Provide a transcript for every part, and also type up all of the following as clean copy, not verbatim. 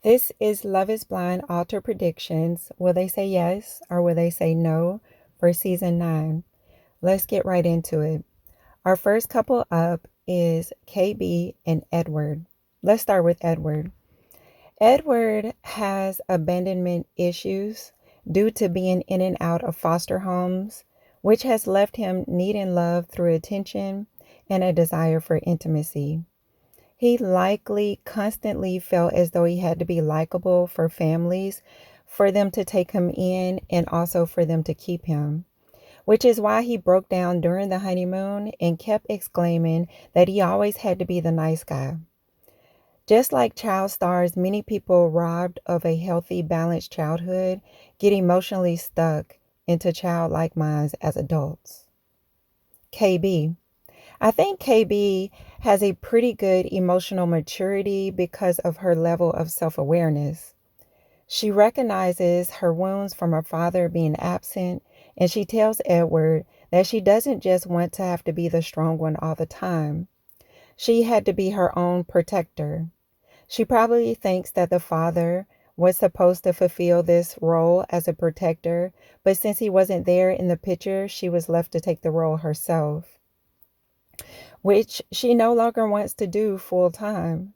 This is Love is Blind Alter Predictions. Will they say yes or will they say no for season 9? Let's get right into it. Our first couple up is KB and Edward. Let's start with Edward. Edward has abandonment issues due to being in and out of foster homes, which has left him needing love through attention and a desire for intimacy. He likely constantly felt as though he had to be likable for families, for them to take him in, and also for them to keep him, which is why he broke down during the honeymoon and kept exclaiming that he always had to be the nice guy. Just like child stars, many people robbed of a healthy, balanced childhood get emotionally stuck into childlike minds as adults. KB. I think KB has a pretty good emotional maturity because of her level of self awareness. She recognizes her wounds from her father being absent, and she tells Edward that she doesn't just want to have to be the strong one all the time. She had to be her own protector. She probably thinks that the father was supposed to fulfill this role as a protector, but since he wasn't there in the picture, she was left to take the role herself, which she no longer wants to do full time,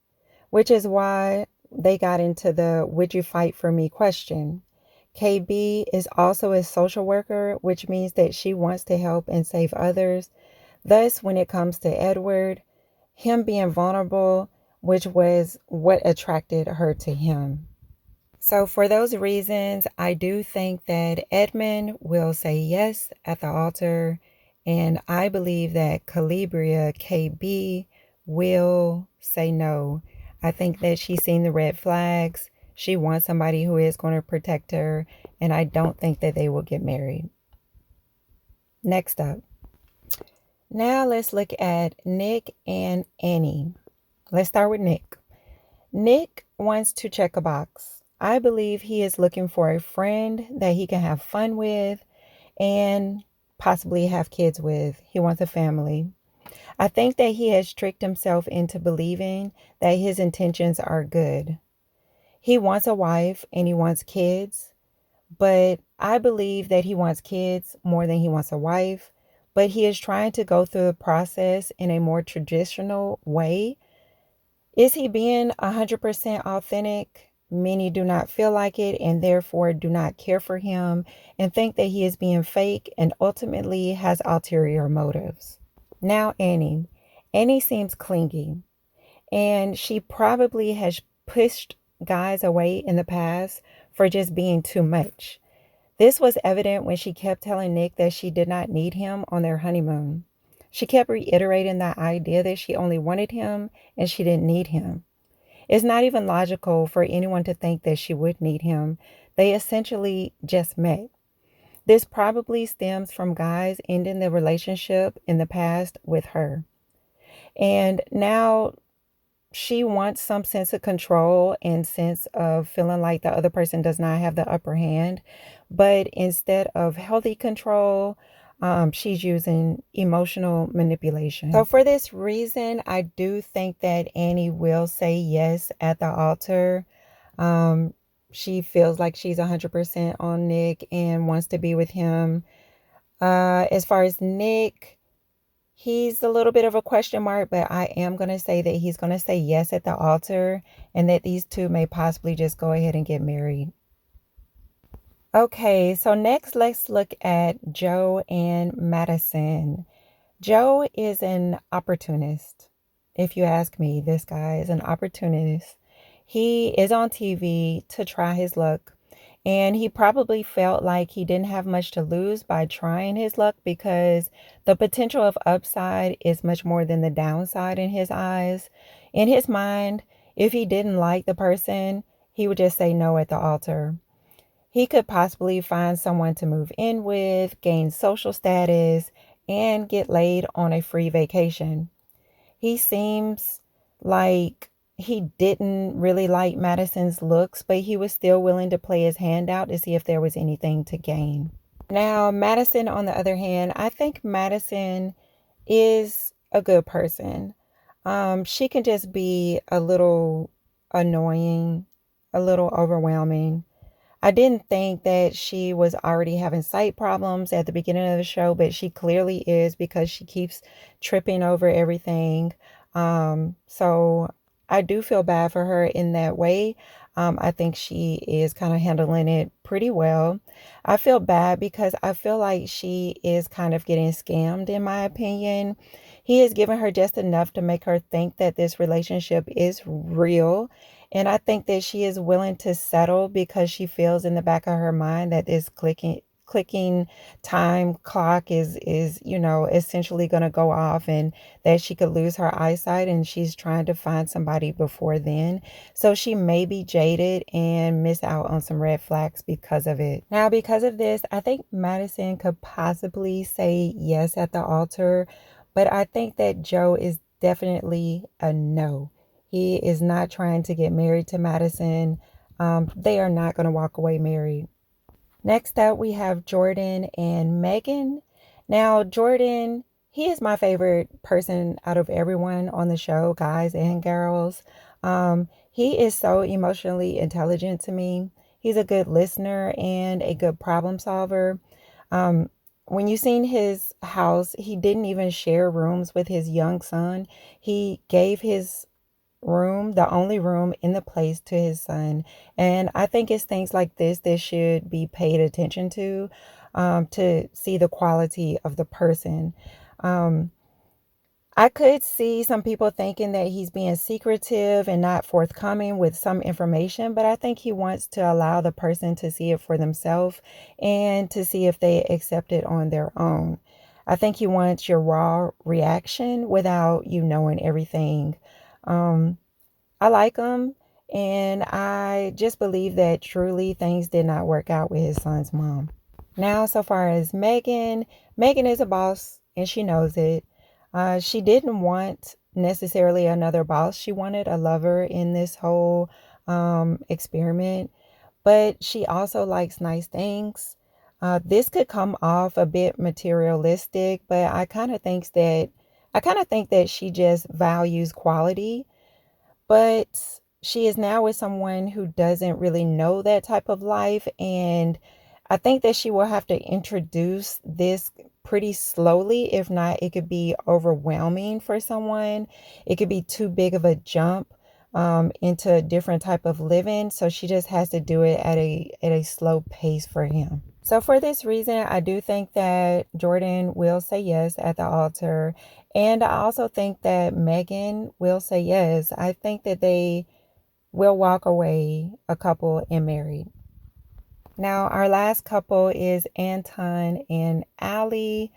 which is why they got into the "would you fight for me" question. KB is also a social worker, which means that she wants to help and save others. Thus, when it comes to Edward, him being vulnerable, which was what attracted her to him. So, for those reasons, I do think that Edmund will say yes at the altar, and I believe that Calibria KB will say no. I think that she's seen the red flags. She wants somebody who is going to protect her, and I don't think that they will get married. Next up. Now let's look at Nick and Annie. Let's start with Nick. Nick wants to check a box. I believe he is looking for a friend that he can have fun with and possibly have kids with. He wants a family. I think that he has tricked himself into believing that his intentions are good. He wants a wife and he wants kids, but I believe that he wants kids more than he wants a wife. But he is trying to go through the process in a more traditional way. Is he being 100% authentic? Many do not feel like it and therefore do not care for him and think that he is being fake and ultimately has ulterior motives. Now, Annie. Annie seems clingy and she probably has pushed guys away in the past for just being too much. This was evident when she kept telling Nick that she did not need him on their honeymoon. She kept reiterating that idea that she only wanted him and she didn't need him. It's not even logical for anyone to think that she would need him. They essentially just met. This probably stems from guys ending the relationship in the past with her. And now she wants some sense of control and sense of feeling like the other person does not have the upper hand. But instead of healthy control, she's using emotional manipulation. So for this reason, I do think that Annie will say yes at the altar. She feels like she's 100% on Nick and wants to be with him. As far as Nick, he's a little bit of a question mark, but I am going to say that he's going to say yes at the altar and that these two may possibly just go ahead and get married. Okay, so next let's look at Joe and Madison. Joe is an opportunist. If you ask me, this guy is an opportunist. He is on TV to try his luck. And he probably felt like he didn't have much to lose by trying his luck because the potential of upside is much more than the downside in his eyes. In his mind, if he didn't like the person, he would just say no at the altar. He could possibly find someone to move in with, gain social status, and get laid on a free vacation. He seems like he didn't really like Madison's looks, but he was still willing to play his hand out to see if there was anything to gain. Now, Madison, on the other hand, I think Madison is a good person. She can just be a little annoying. a little overwhelming. I didn't think that she was already having sight problems at the beginning of the show, but she clearly is because she keeps tripping over everything. So I do feel bad for her in that way. I think she is kind of handling it pretty well. I feel bad because I feel like she is kind of getting scammed, in my opinion. He has given her just enough to make her think that this relationship is real, and I think that she is willing to settle because she feels in the back of her mind that this clicking time clock is essentially going to go off, and that she could lose her eyesight, and she's trying to find somebody before then. So she may be jaded and miss out on some red flags because of it. Now, because of this, I think Madison could possibly say yes at the altar, but I think that Joe is definitely a no. He is not trying to get married to Madison. They are not going to walk away married. Next up, we have Jordan and Megan. Now, Jordan, he is my favorite person out of everyone on the show, guys and girls. He is so emotionally intelligent to me. He's a good listener and a good problem solver. Um, when you seen his house, he didn't even share rooms with his young son. He gave his room, the only room in the place, to his son. And I think it's things like this that should be paid attention to see the quality of the person. Um, I could see some people thinking that he's being secretive and not forthcoming with some information, but I think he wants to allow the person to see it for themselves and to see if they accept it on their own. I think he wants your raw reaction without you knowing everything. Um, I like him, and I just believe that truly things did not work out with his son's mom. Now, so far as Megan, Megan is a boss and she knows it. She didn't want necessarily another boss. She wanted a lover in this whole experiment, but she also likes nice things. This could come off a bit materialistic, but I kind of think that she just values quality, but she is now with someone who doesn't really know that type of life. And I think that she will have to introduce this pretty slowly. If not, it could be overwhelming for someone. It could be too big of a jump into a different type of living. So she just has to do it at a slow pace for him. So for this reason, I do think that Jordan will say yes at the altar. And I also think that Megan will say yes. I think that they will walk away a couple and married. Now, our last couple is Anton and Allie.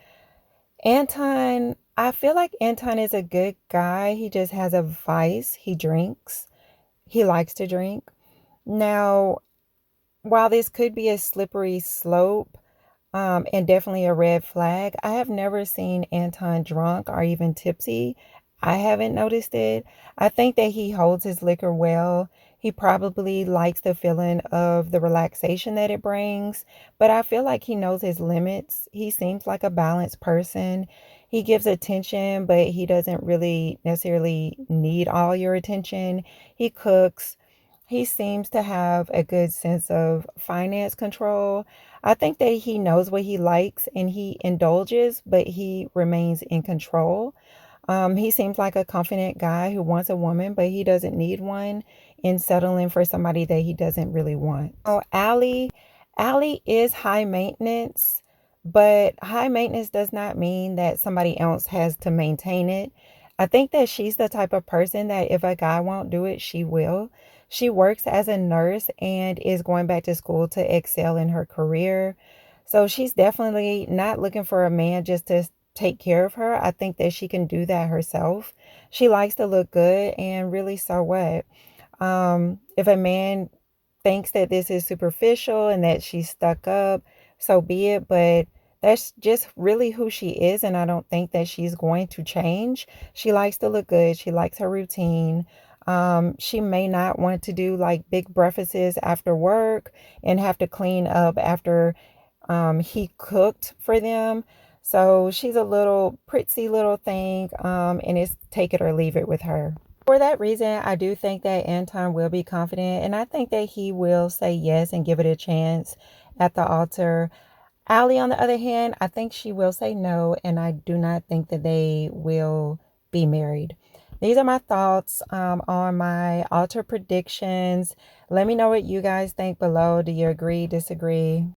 Anton, I feel like Anton is a good guy. He just has a vice. He drinks. He likes to drink. Now, while this could be a slippery slope, and definitely a red flag, I have never seen Anton drunk or even tipsy. I haven't noticed it. I think that he holds his liquor well. He probably likes the feeling of the relaxation that it brings, but I feel like he knows his limits. He seems like a balanced person. He gives attention, but he doesn't really necessarily need all your attention. He cooks. He seems to have a good sense of finance control. I think that he knows what he likes and he indulges, but he remains in control. He seems like a confident guy who wants a woman, but he doesn't need one, in settling for somebody that he doesn't really want. Oh, Allie is high maintenance, but high maintenance does not mean that somebody else has to maintain it. I think that she's the type of person that if a guy won't do it, she will. She works as a nurse and is going back to school to excel in her career. So she's definitely not looking for a man just to take care of her. I think that she can do that herself. She likes to look good, and really, so what? If a man thinks that this is superficial and that she's stuck up, so be it. But that's just really who she is, and I don't think that she's going to change. She likes to look good. She likes her routine. She may not want to do like big breakfasts after work and have to clean up after he cooked for them. So she's a little prissy little thing, and it's take it or leave it with her. For that reason, I do think that Anton will be confident, and I think that he will say yes and give it a chance at the altar. Allie, on the other hand, I think she will say no, and I do not think that they will be married. These are my thoughts on my altar predictions. Let me know what you guys think below. Do you agree, disagree?